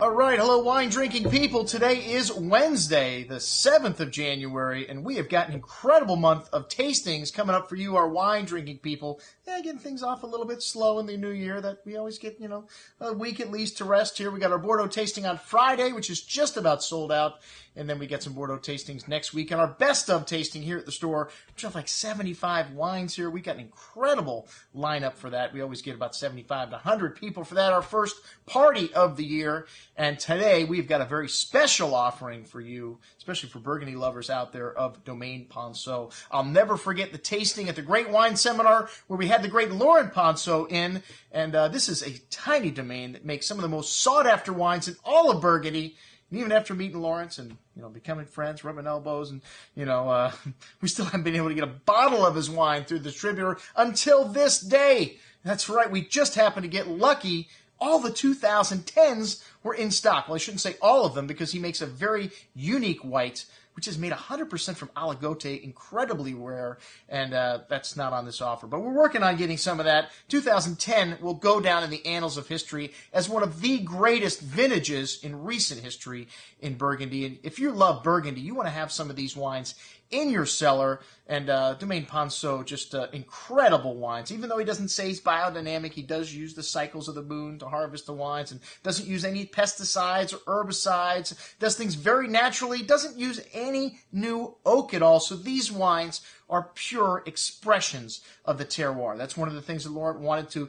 All right, hello wine drinking people. Today is Wednesday, the 7th of January, and we have got an incredible month of tastings coming up for you, our wine drinking people. Yeah, getting things off a little bit slow in the new year that we always get, a week at least to rest here. We got our Bordeaux tasting on Friday, which is just about sold out, and then we get some Bordeaux tastings next week. And our best of tasting here at the store, which have like 75 wines here. We got an incredible lineup for that. We always get about 75 to 100 people for that, our first party of the year. And today we've got a very special offering for you, especially for Burgundy lovers out there, of Domaine Ponsot. I'll never forget the tasting at the Great Wine Seminar where we had the great Laurent Ponsot in. And this is a tiny domain that makes some of the most sought-after wines in all of Burgundy. And even after meeting Lawrence and, becoming friends, rubbing elbows, and, we still haven't been able to get a bottle of his wine through the distributor until this day. That's right, we just happened to get lucky. All the 2010s were in stock. Well, I shouldn't say all of them because he makes a very unique white, which is made 100% from aligote, incredibly rare, and that's not on this offer. But we're working on getting some of that. 2010 will go down in the annals of history as one of the greatest vintages in recent history in Burgundy. And if you love Burgundy, you want to have some of these wines in your cellar. And Domaine Ponsot, just incredible wines. Even though he doesn't say he's biodynamic, he does use the cycles of the moon to harvest the wines and doesn't use any pesticides or herbicides, does things very naturally, doesn't use any new oak at all. So these wines are pure expressions of the terroir. That's one of the things that Laurent wanted to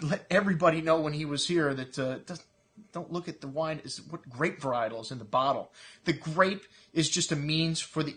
let everybody know when he was here, that don't look at the wine as what grape varietal is in the bottle. The grape is just a means for the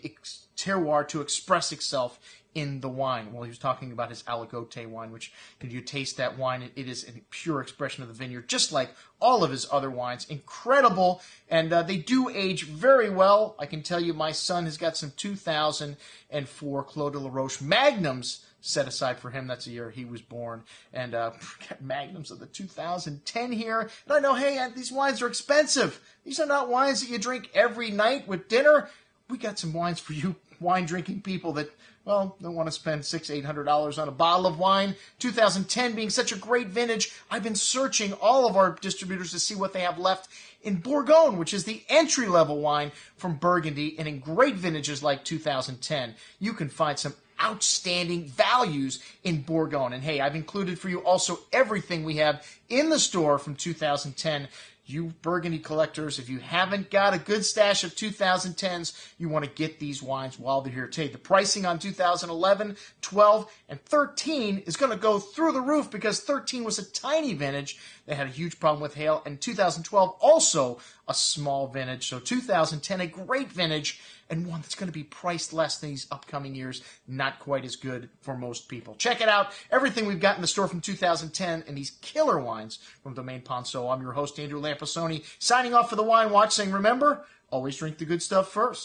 terroir to express itself in the wine. Well, he was talking about his aligote wine, which if you taste that wine, it is a pure expression of the vineyard, just like all of his other wines. Incredible, and they do age very well. I can tell you my son has got some 2004 Clos de la Roche Magnums set aside for him. That's the year he was born. And got Magnums of the 2010 here. And I know, hey, these wines are expensive. These are not wines that you drink every night with dinner. We got some wines for you wine-drinking people that, well, don't want to spend $600-800 on a bottle of wine. 2010 being such a great vintage, I've been searching all of our distributors to see what they have left in Bourgogne, which is the entry-level wine from Burgundy. And in great vintages like 2010, you can find some outstanding values in Bourgogne. And hey, I've included for you also everything we have in the store from 2010. You Burgundy collectors, if you haven't got a good stash of 2010s, you want to get these wines while they're here today. The pricing on 2011, 12, and 13 is going to go through the roof because 13 was a tiny vintage. They had a huge problem with hail. And 2012, also a small vintage. So 2010, a great vintage, and one that's going to be priced less than these upcoming years. Not quite as good for most people. Check it out. Everything we've got in the store from 2010 and these killer wines from Domaine Ponsot. I'm your host, Andrew Lamposoni, signing off for the Wine Watch, saying, remember, always drink the good stuff first.